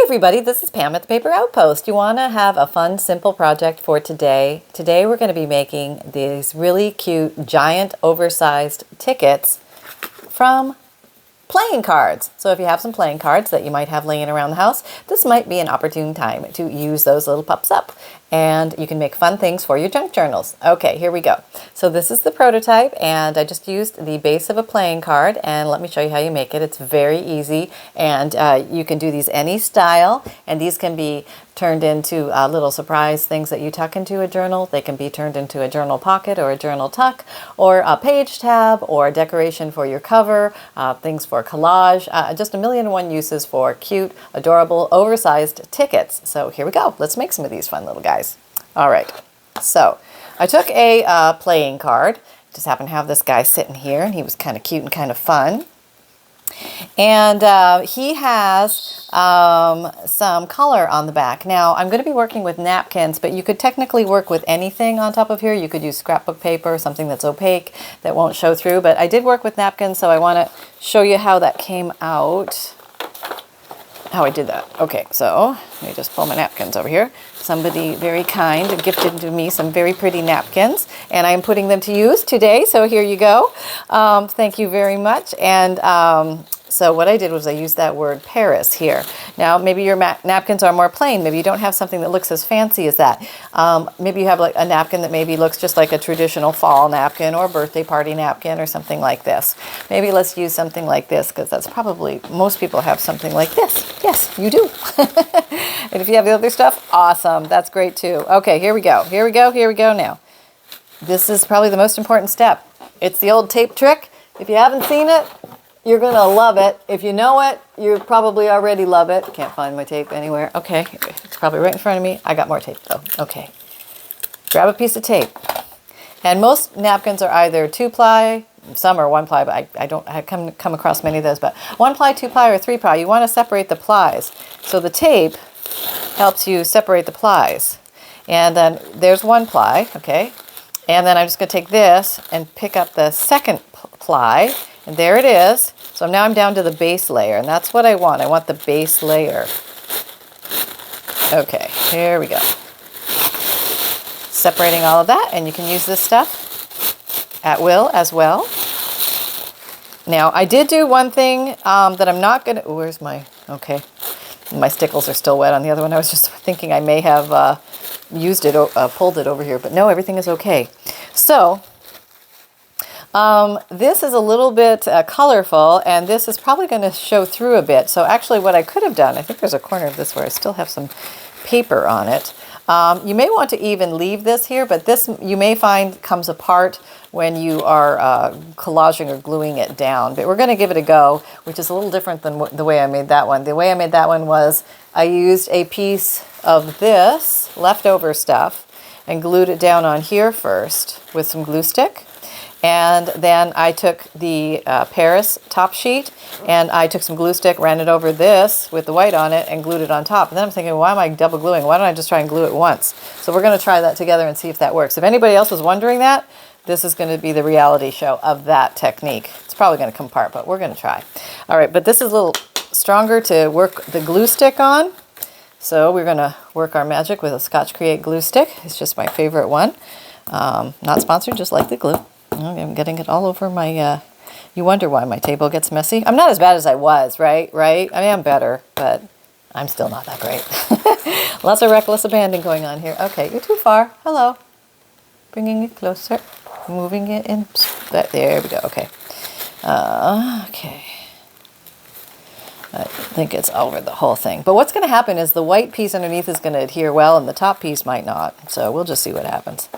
everybody, this is Pam at the Paper Outpost. You want to have a fun, simple project for today. Today we're going to be making these really cute, giant, oversized tickets from playing cards. So if you have some playing cards that you might have laying around the house, this might be an opportune time to use those little pups up. And you can make fun things for your junk journals. Okay, here we go. So this is the prototype, and I just used the base of a playing card, and let me show you how you make it. It's very easy, and you can do these any style, and these can be turned into little surprise things that you tuck into a journal. They can be turned into a journal pocket or a journal tuck, or a page tab, or a decoration for your cover, things for collage, just a million and one uses for cute, adorable, oversized tickets. So here we go. Let's make some of these fun little guys. All right, so I took a playing card. Just happened to have this guy sitting here, and he was kind of cute and kind of fun. And he has some color on the back. Now, I'm going to be working with napkins, but you could technically work with anything on top of here. You could use scrapbook paper, something that's opaque, that won't show through. But I did work with napkins, so I want to show you how that came out, how I did that. Okay, so let me just pull my napkins over here. Somebody very kind gifted to me some very pretty napkins, and I'm putting them to use today, so here you go. Thank you very much. And so what I did was I used that word Paris here. Now, maybe your napkins are more plain. Maybe you don't have something that looks as fancy as that. Maybe you have like a napkin that maybe looks just like a traditional fall napkin or birthday party napkin or something like this. Maybe let's use something like this, because that's probably, most people have something like this. Yes, you do. And if you have the other stuff, awesome. That's great too. Okay, here we go. Here we go. Here we go now. This is probably the most important step. It's the old tape trick. If you haven't seen it, you're going to love it. If you know it, you probably already love it. Can't find my tape anywhere. Okay, it's probably right in front of me. I got more tape though. Okay. Grab a piece of tape. And most napkins are either 2-ply, some are 1-ply, but I don't come across many of those. But 1-ply, 2-ply, or 3-ply, you want to separate the plies. So the tape helps you separate the plies. And then there's 1-ply, okay? And then I'm just going to take this and pick up the second ply, and there it is. So now I'm down to the base layer, and that's what I want. I want the base layer. Okay, here we go. Separating all of that, and you can use this stuff at will as well. Now, I did do one thing that I'm not going to... Where's my... Okay. My stickles are still wet on the other one. I was just thinking I may have used it, pulled it over here, but no, everything is okay. So, this is a little bit colorful, and this is probably going to show through a bit. So actually what I could have done, I think there's a corner of this where I still have some paper on it. You may want to even leave this here, but this you may find comes apart when you are collaging or gluing it down. But we're going to give it a go, which is a little different than the way I made that one. The way I made that one was I used a piece of this leftover stuff and glued it down on here first with some glue stick. And then I took the Paris top sheet, and I took some glue stick, ran it over this with the white on it, and glued it on top. And then I'm thinking, why am I double gluing? Why don't I just try and glue it once? So we're going to try that together and see if that works. If anybody else was wondering that, this is going to be the reality show of that technique. It's probably going to come apart, but we're going to try. All right, but this is a little stronger to work the glue stick on. So we're going to work our magic with a Scotch Create glue stick. It's just my favorite one. Not sponsored, just like the glue. I'm getting it all over my, you wonder why my table gets messy. I'm not as bad as I was, right? I mean, I'm better, but I'm still not that great. Lots of reckless abandon going on here. Okay, you're too far. Hello. Bringing it closer. Moving it in. There we go. Okay. Okay. I think it's over the whole thing. But what's going to happen is the white piece underneath is going to adhere well, and the top piece might not. So we'll just see what happens.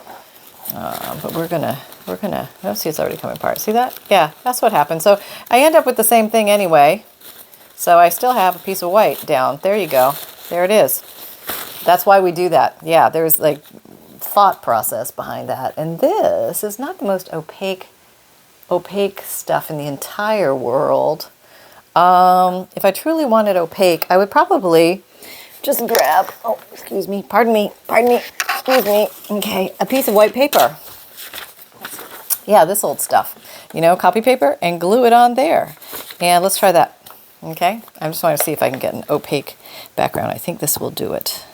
But we're gonna, oh, see, it's already coming apart. See that? Yeah, that's what happens. So I end up with the same thing anyway. So I still have a piece of white down. There you go. There it is. That's why we do that. Yeah, there's like thought process behind that. And this is not the most opaque stuff in the entire world. If I truly wanted opaque, I would probably just grab, oh, excuse me, pardon me, excuse me. Okay, a piece of white paper. Yeah, this old stuff. You know, copy paper, and glue it on there. And let's try that. Okay, I just want to see if I can get an opaque background. I think this will do it.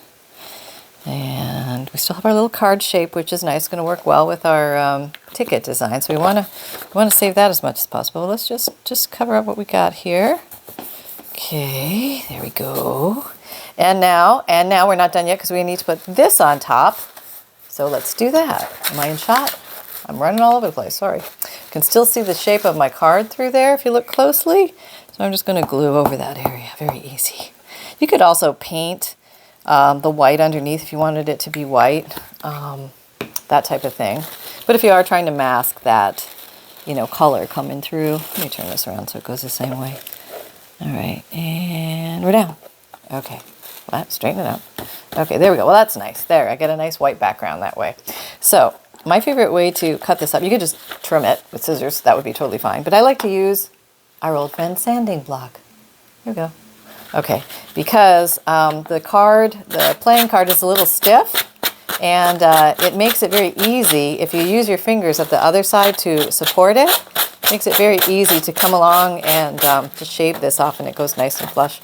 And we still have our little card shape, which is nice. It's going to work well with our ticket design. So we want to save that as much as possible. Let's just cover up what we got here. Okay, there we go. And now we're not done yet because we need to put this on top. So let's do that. Am I in shot? I'm running all over the place, sorry. You can still see the shape of my card through there if you look closely. So I'm just going to glue over that area, very easy. You could also paint the white underneath if you wanted it to be white, that type of thing. But if you are trying to mask that, color coming through, let me turn this around so it goes the same way. All right, and we're down. Okay, flat, straighten it out. Okay, there we go. Well, that's nice. There, I get a nice white background that way. So my favorite way to cut this up, you could just trim it with scissors. That would be totally fine. But I like to use our old friend sanding block. Here we go. Okay, because the playing card is a little stiff, and it makes it very easy if you use your fingers at the other side to support it. It makes it very easy to come along and just shave this off, and it goes nice and flush.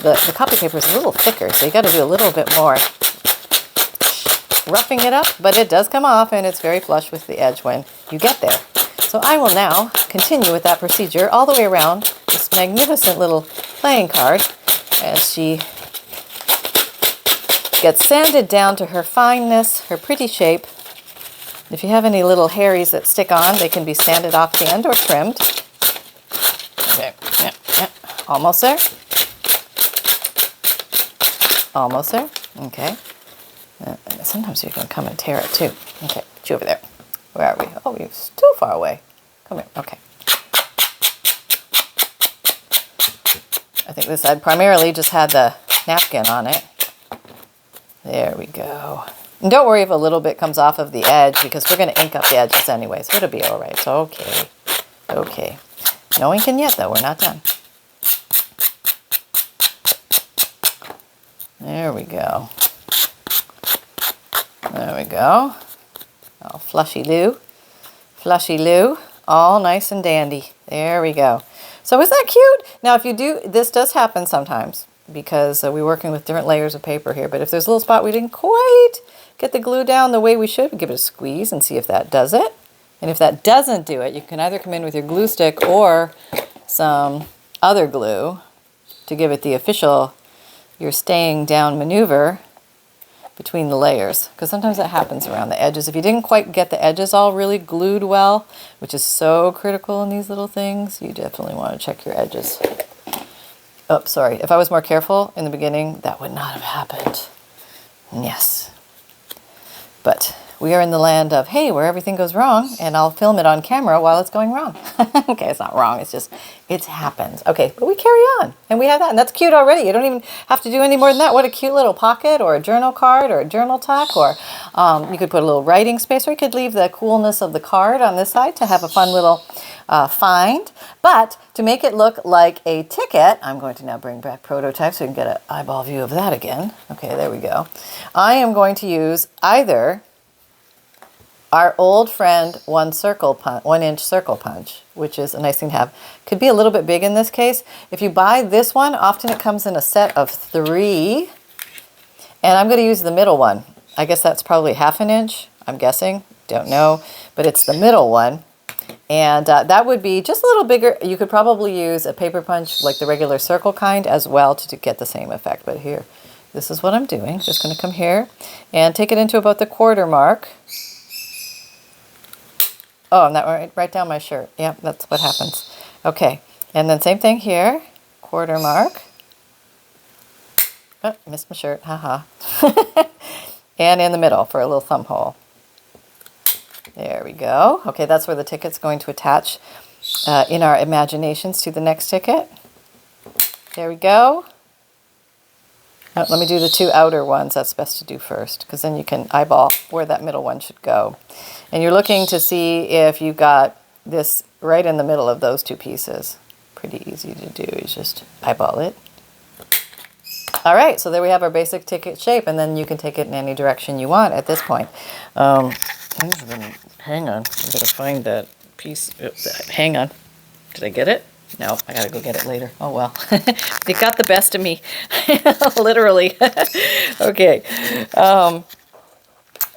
The copy paper is a little thicker, so you got to do a little bit more roughing it up, but it does come off, and it's very flush with the edge when you get there. So I will now continue with that procedure all the way around this magnificent little playing card as she gets sanded down to her fineness, her pretty shape. If you have any little hairies that stick on, they can be sanded off the end or trimmed. Okay, yeah. Almost there. Almost there. Okay. Sometimes you can come and tear it too. Okay, put you over there. Where are we? Oh, we're still far away. Come here. Okay. I think this side primarily just had the napkin on it. There we go. And don't worry if a little bit comes off of the edge, because we're going to ink up the edges anyway, so it'll be all right. So, okay. Okay. No inking yet, though. We're not done. There we go. There we go. Oh, flushy-loo. Flushy-loo. All nice and dandy. There we go. So is that cute? Now, if you do, this does happen sometimes because we're working with different layers of paper here. But if there's a little spot we didn't quite get the glue down the way we should, give it a squeeze and see if that does it. And if that doesn't do it, you can either come in with your glue stick or some other glue to give it the official you're staying down maneuver between the layers, because sometimes that happens around the edges. If you didn't quite get the edges all really glued well, which is so critical in these little things, you definitely want to check your edges. Oh, sorry. If I was more careful in the beginning, that would not have happened. Yes. But we are in the land of, hey, where everything goes wrong, and I'll film it on camera while it's going wrong. Okay, it's not wrong. It's just, it happens. Okay, but we carry on, and we have that, and that's cute already. You don't even have to do any more than that. What a cute little pocket, or a journal card, or a journal tuck, or you could put a little writing space, or you could leave the coolness of the card on this side to have a fun little find. But to make it look like a ticket, I'm going to now bring back prototype so you can get an eyeball view of that again. Okay, there we go. I am going to use either our old friend 1 inch circle punch, which is a nice thing to have. Could be a little bit big in this case. If you buy this one, often it comes in a set of 3. And I'm going to use the middle one. I guess that's probably 1/2 inch, I'm guessing. Don't know. But it's the middle one. And that would be just a little bigger. You could probably use a paper punch like the regular circle kind as well to get the same effect. But here, this is what I'm doing. Just going to come here and take it into about the 1/4 mark. Oh, and that right down my shirt. Yep, that's what happens. Okay, and then same thing here, 1/4 mark. Oh, missed my shirt, haha. And in the middle for a little thumb hole. There we go. Okay, that's where the ticket's going to attach in our imaginations to the next ticket. There we go. Oh, let me do the 2 outer ones. That's best to do first, because then you can eyeball where that middle one should go. And you're looking to see if you got this right in the middle of those 2 pieces. Pretty easy to do. You just eyeball it. All right, so there we have our basic ticket shape, and then you can take it in any direction you want at this point. Hang on. I'm going to find that piece. Hang on. Did I get it? No, I gotta go get it later. Oh well. It got the best of me. Literally. Okay.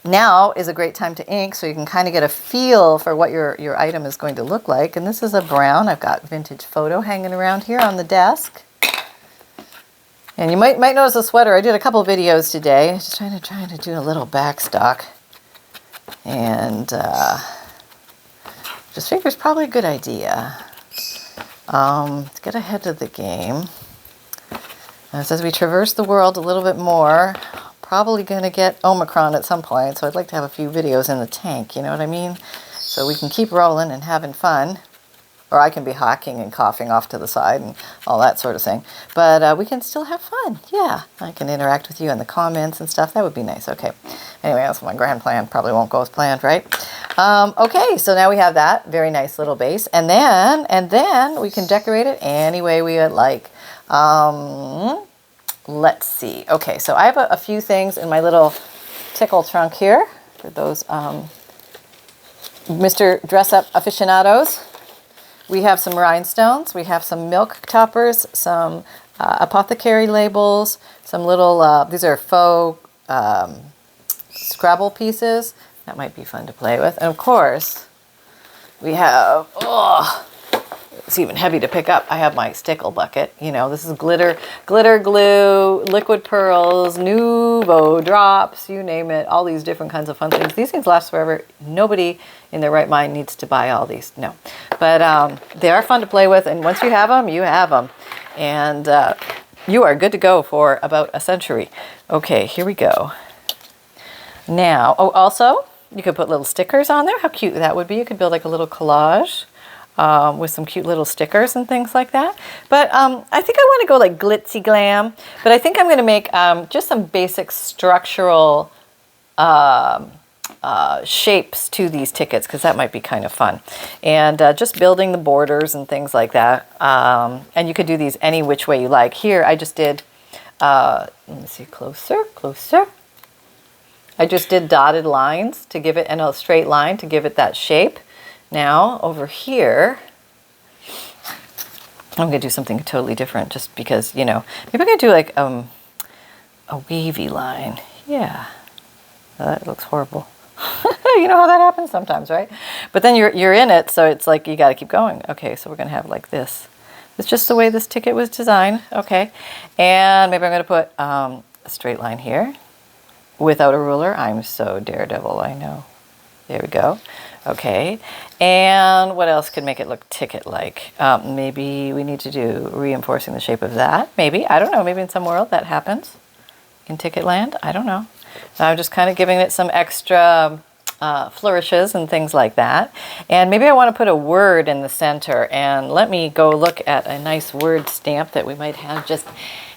Now is a great time to ink, so you can kind of get a feel for what your item is going to look like. And this is a brown. I've got vintage photo hanging around here on the desk. And you might notice a sweater. I did a couple of videos today. Just trying to do a little backstock. And just figured it's probably a good idea. Let's get ahead of the game. As we traverse the world a little bit more, probably going to get Omicron at some point, so I'd like to have a few videos in the tank, you know what I mean? So we can keep rolling and having fun. Or I can be hawking and coughing off to the side and all that sort of thing. But we can still have fun. Yeah, I can interact with you in the comments and stuff. That would be nice. Okay. Anyway, that's my grand plan. Probably won't go as planned, right? Okay, so now we have that very nice little base. And then we can decorate it any way we would like. Let's see. Okay, so I have a few things in my little tickle trunk here for those Mr. Dress-Up aficionados. We have some rhinestones, we have some milk toppers, some apothecary labels, some little, these are faux Scrabble pieces. That might be fun to play with. And of course, we have, oh, it's even heavy to pick up. I have my stickle bucket. You know, this is glitter glue, liquid pearls, Nuvo drops, you name it, all these different kinds of fun things. These things last forever. Nobody in their right mind needs to buy all these. No. But they are fun to play with, and once you have them, you have them. And you are good to go for about a century. Okay, here we go. Now, oh, also, you could put little stickers on there. How cute that would be. You could build like a little collage. With some cute little stickers and things like that. But I think I want to go like glitzy glam. But I think I'm going to make just some basic structural shapes to these tickets, because that might be kind of fun. And just building the borders and things like that. And you could do these any which way you like. Here I just did, let me see, closer. I just did dotted lines to give it, and a straight line to give it that shape. Now, over here, I'm going to do something totally different just because, you know, maybe I'm going to do like a wavy line. Yeah, that looks horrible. You know how that happens sometimes, right? But then you're in it, so it's like you got to keep going. Okay, so we're going to have like this. It's just the way this ticket was designed. Okay, and maybe I'm going to put a straight line here without a ruler. I'm so daredevil, I know. There we go. Okay, and what else could make it look ticket-like? Maybe we need to do reinforcing the shape of that. Maybe, I don't know, maybe in some world that happens. In Ticket Land, I don't know. I'm just kind of giving it some extra flourishes and things like that. And maybe I want to put a word in the center, and let me go look at a nice word stamp that we might have just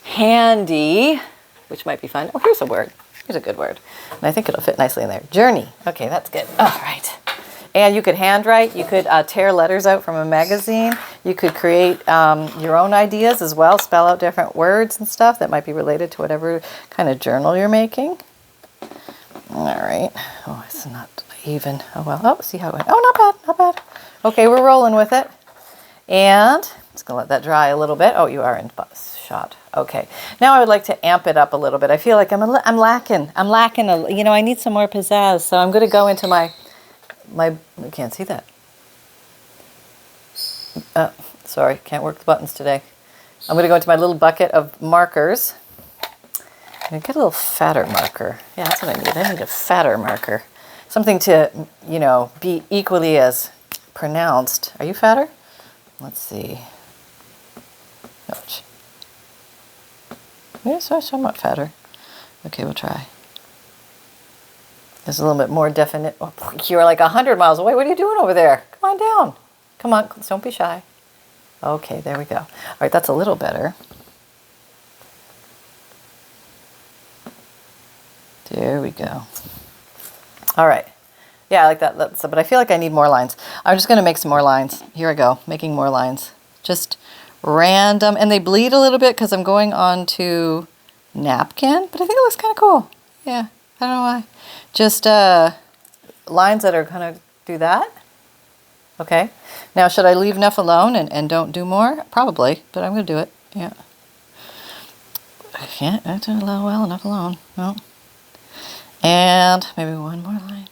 handy, which might be fun. Oh, here's a word. Here's a good word. And I think it'll fit nicely in there. Journey. Okay, that's good. All right. And you could handwrite, you could tear letters out from a magazine, you could create your own ideas as well, spell out different words and stuff that might be related to whatever kind of journal you're making. All right. Oh, it's not even. Oh, well. Oh, see how it went. Oh, not bad. Okay, we're rolling with it. And just going to let that dry a little bit. Oh, you are in shot. Okay. Now I would like to amp it up a little bit. I feel like I'm lacking. You know, I need some more pizzazz. So I'm going to go into my I can't see that. Sorry, can't work the buttons today. I'm going to go into my little bucket of markers. I'm going to get a little fatter marker. Yeah, that's what I need. I need a fatter marker. Something to, you know, be equally as pronounced. Are you fatter? Let's see. Ouch. Yes, I'm somewhat fatter. Okay, we'll try. There's a little bit more definite. Oh, you're like 100 miles away. What are you doing over there? Come on down. Come on, don't be shy. Okay, there we go. All right, that's a little better. There we go. All right. Yeah, I like that. But I feel like I need more lines. I'm just going to make some more lines. Here I go, making more lines. Just random. And they bleed a little bit because I'm going on to napkin. But I think it looks kind of cool. Yeah, I don't know why. Just lines that are kind of do that. Okay. Now, should I leave enough alone and don't do more? Probably, but I'm going to do it. Yeah. I can't do it well enough alone. No. And maybe one more line.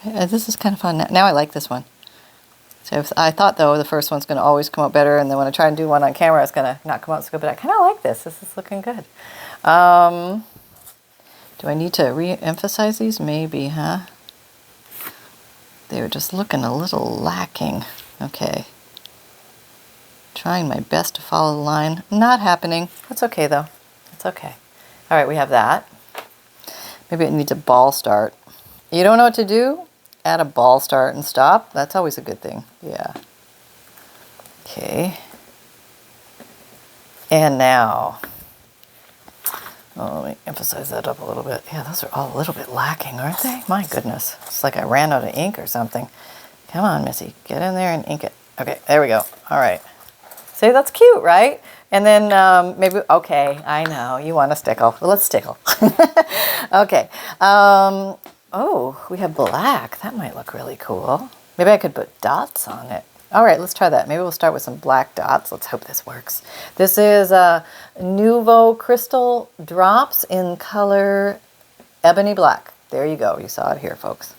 This is kind of fun. Now I like this one. So I thought, though, the first one's going to always come out better, and then when I try and do one on camera, it's going to not come out so good, but I kind of like this. This is looking good. Do I need to re-emphasize these? Maybe, huh? They were just looking a little lacking. Okay. Trying my best to follow the line. Not happening. That's okay, though. It's okay. All right, we have that. Maybe it needs a ball start. You don't know what to do? Add a ball start and stop. That's always a good thing. Yeah. Okay. And now, let me emphasize that up a little bit. Yeah, those are all a little bit lacking, aren't they? My goodness. It's like I ran out of ink or something. Come on, Missy. Get in there and ink it. Okay, there we go. All right. See, that's cute, right? And then maybe, okay, I know, you want a stickle. Well, let's stickle. Okay. Oh, we have black. That might look really cool. Maybe I could put dots on it. All right, let's try that. Maybe we'll start with some black dots. Let's hope this works. This is Nuvo Crystal Drops in color Ebony Black. There you go. You saw it here, folks.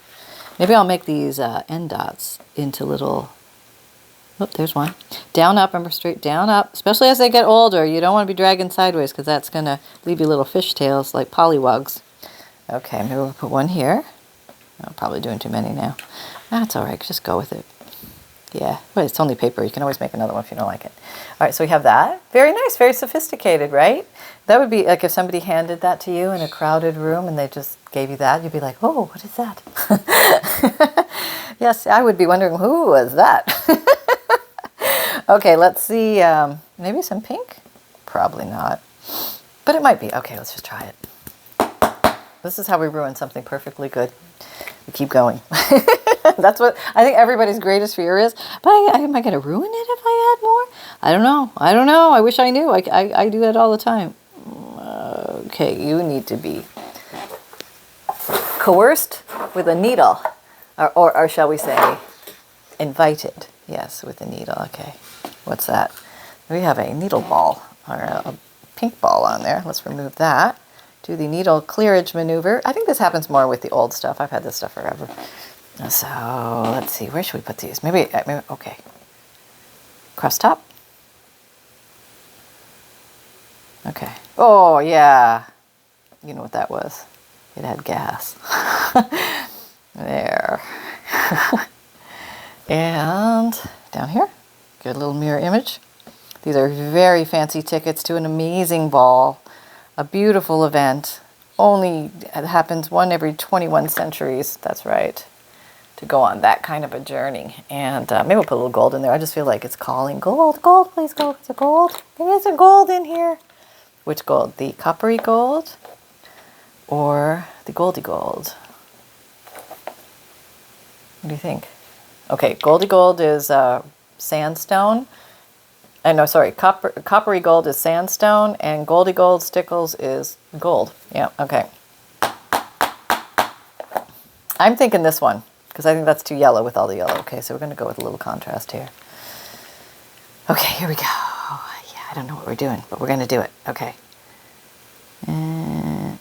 Maybe I'll make these end dots into little... Oh, there's one. Down, up, remember, straight down, up. Especially as they get older. You don't want to be dragging sideways because that's going to leave you little fishtails like pollywugs. Okay, maybe we'll put one here. I'm probably doing too many now. That's all right. Just go with it. Yeah, but it's only paper. You can always make another one if you don't like it. All right, so we have that. Very nice, very sophisticated, right? That would be like if somebody handed that to you in a crowded room and they just gave you that, you'd be like, oh, what is that? Yes, I would be wondering, who was that? Okay, let's see. Maybe some pink? Probably not. But it might be. Okay, let's just try it. This is how we ruin something perfectly good. We keep going. That's what I think everybody's greatest fear is. But am I going to ruin it if I add more? I don't know. I don't know. I wish I knew. I do that all the time. Okay, you need to be coerced with a needle. Or shall we say, invited. Yes, with a needle. Okay. What's that? We have a needle ball, or a pink ball on there. Let's remove that. Do the needle clearage maneuver. I think this happens more with the old stuff. I've had this stuff forever. So let's see, where should we put these? Maybe okay. Cross top. Okay. Oh yeah. You know what that was? It had gas. There. And down here, good little mirror image. These are very fancy tickets to an amazing ball. A beautiful event. Only it happens one every 21 centuries. That's right. To go on that kind of a journey. And maybe we'll put a little gold in there. I just feel like it's calling. Gold, gold, please gold. Is it gold? There is a gold in here. Which gold? The coppery gold or the goldy gold? What do you think? Okay, goldy gold is sandstone. No, sorry, coppery gold is sandstone, and goldy gold stickles is gold. Yeah, okay. I'm thinking this one, because I think that's too yellow with all the yellow. Okay, so we're going to go with a little contrast here. Okay, here we go. Yeah, I don't know what we're doing, but we're going to do it. Okay. And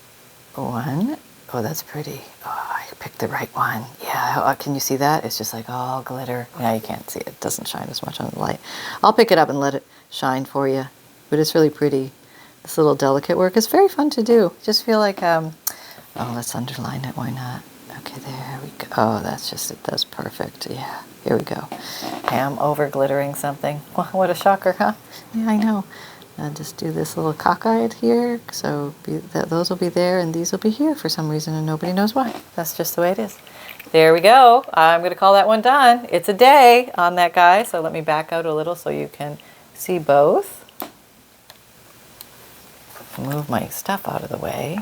one. Oh, that's pretty. Oh, I picked the right one. Yeah, can you see that? It's just like all glitter. Yeah, you can't see it. It doesn't shine as much on the light. I'll pick it up and let it shine for you. But it's really pretty. This little delicate work is very fun to do. Just feel like, oh, let's underline it. Why not? Okay, there we go. Oh, that's just it. That's perfect. Yeah, here we go. I'm over glittering something. Well, what a shocker, huh? Yeah, I know. Just do this little cockeyed here, so those will be there and these will be here for some reason and nobody knows why. That's just the way it is. There we go. I'm going to call that one done. It's a day on that guy, so let me back out a little so you can see both. Move my stuff out of the way.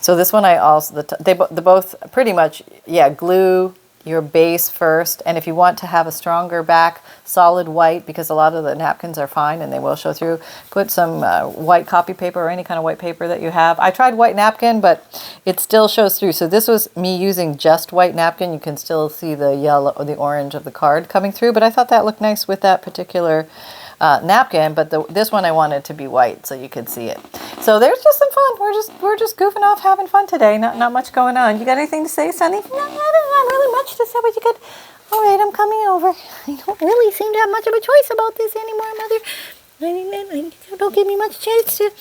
So this one I also, they both pretty much, yeah, glue, your base first. And if you want to have a stronger back, solid white, because a lot of the napkins are fine and they will show through, put some white copy paper or any kind of white paper that you have. I tried white napkin, but it still shows through. So this was me using just white napkin. You can still see the yellow or the orange of the card coming through, but I thought that looked nice with that particular napkin, but this one I wanted to be white so you could see it. So there's just some fun. We're just goofing off, having fun today. Not much going on. You got anything to say, Sunny? No, not really much to say, but you could. All right, I'm coming over. I don't really seem to have much of a choice about this anymore, Mother. Don't give me much chance to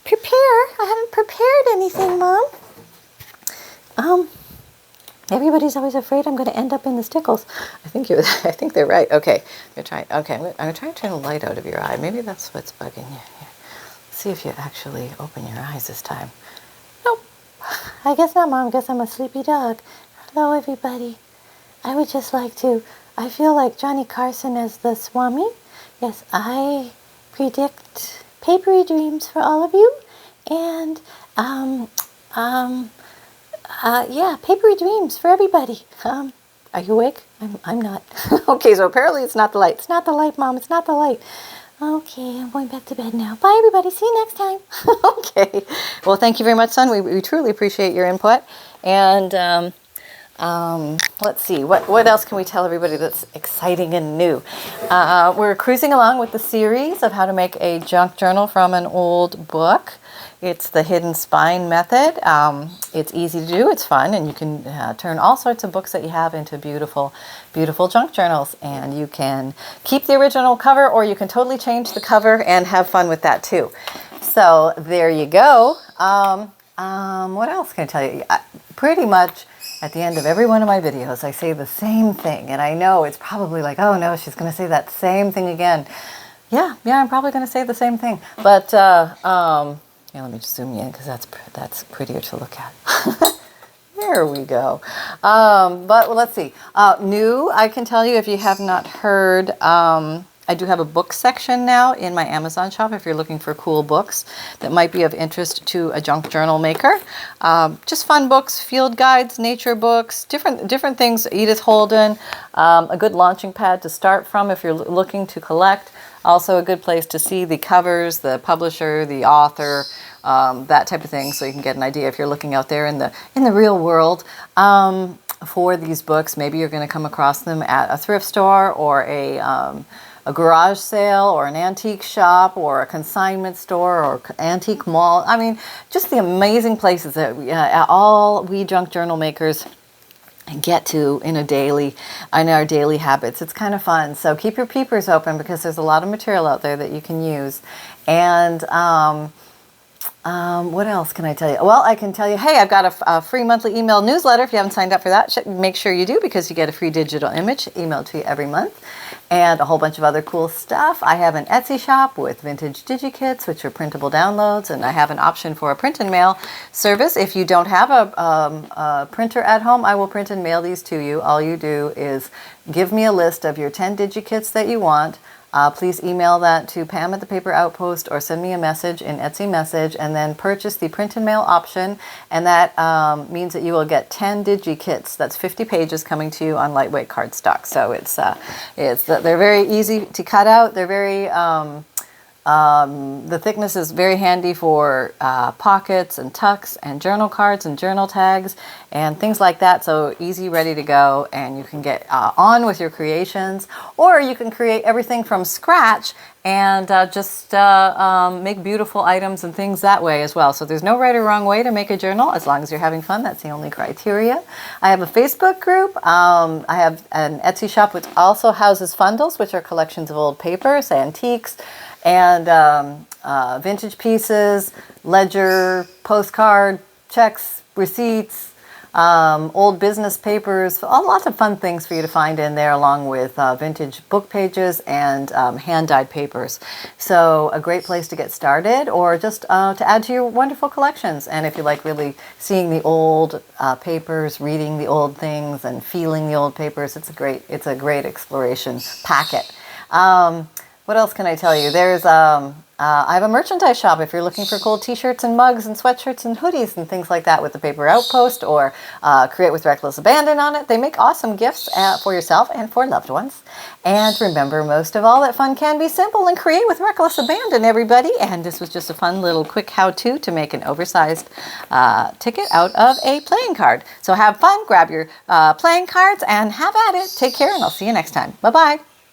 prepare. I haven't prepared anything, Mom. Everybody's always afraid I'm going to end up in the stickles. I think they're right. Okay, I'm gonna try to turn the light out of your eye. Maybe that's what's bugging you. Here. See if you actually open your eyes this time. Nope. I guess not, Mom. I guess I'm a sleepy dog. Hello, everybody. I would just like to. I feel like Johnny Carson as the Swami. Yes, I predict papery dreams for all of you, and yeah, papery dreams for everybody. Are you awake? I'm not. Okay, so apparently it's not the light. It's not the light, Mom. It's not the light. Okay, I'm going back to bed now. Bye, everybody. See you next time. Okay. Well, thank you very much, son. We truly appreciate your input. And let's see. What else can we tell everybody that's exciting and new? We're cruising along with the series of how to make a junk journal from an old book. It's the hidden spine method. It's easy to do, it's fun, and you can turn all sorts of books that you have into beautiful, beautiful junk journals. And you can keep the original cover, or you can totally change the cover and have fun with that too. So there you go. What else can I tell you? Pretty much at the end of every one of my videos, I say the same thing. And I know it's probably like, oh no, she's going to say that same thing again. Yeah, I'm probably going to say the same thing. But, yeah, let me just zoom you in because that's prettier to look at. There we go. But let's see. New, I can tell you if you have not heard, I do have a book section now in my Amazon shop if you're looking for cool books that might be of interest to a junk journal maker. Just fun books, field guides, nature books, different things. Edith Holden, a good launching pad to start from if you're looking to collect. Also a good place to see the covers, the publisher, the author, that type of thing, so you can get an idea if you're looking out there in the real world for these books. Maybe you're going to come across them at a thrift store or a garage sale or an antique shop or a consignment store or antique mall. I mean, just the amazing places that all we junk journal makers get to in our daily habits. It's kind of fun. So keep your peepers open because there's a lot of material out there that you can use. And what else can I tell you? Well, I can tell you, hey, I've got a free monthly email newsletter. If you haven't signed up for that, make sure you do, because you get a free digital image emailed to you every month and a whole bunch of other cool stuff. I have an Etsy shop with vintage Digikits, which are printable downloads, and I have an option for a print and mail service. If you don't have a printer at home, I will print and mail these to you. All you do is give me a list of your 10 Digikits that you want. Please email that to Pam at the Paper Outpost or send me a message in Etsy message, and then purchase the print and mail option. And that means that you will get 10 Digikits. That's 50 pages coming to you on lightweight cardstock. So they're very easy to cut out. They're very the thickness is very handy for pockets and tucks and journal cards and journal tags and things like that. So easy, ready to go, and you can get on with your creations, or you can create everything from scratch and just make beautiful items and things that way as well. So there's no right or wrong way to make a journal as long as you're having fun. That's the only criteria. I have a Facebook group. I have an Etsy shop which also houses FUNDLEs, which are collections of old papers, antiques, and vintage pieces, ledger, postcard, checks, receipts, old business papers, lots of fun things for you to find in there, along with vintage book pages and hand-dyed papers. So a great place to get started, or just to add to your wonderful collections. And if you like really seeing the old papers, reading the old things, and feeling the old papers, it's a great exploration packet. What else can I tell you? There's I have a merchandise shop if you're looking for cool t-shirts and mugs and sweatshirts and hoodies and things like that with the Paper Outpost or Create with Reckless Abandon on it. They make awesome gifts for yourself and for loved ones. And remember, most of all, that fun can be simple and create with reckless abandon, everybody. And this was just a fun little quick how-to to make an oversized ticket out of a playing card. So have fun, grab your playing cards, and have at it. Take care, and I'll see you next time. Bye-bye.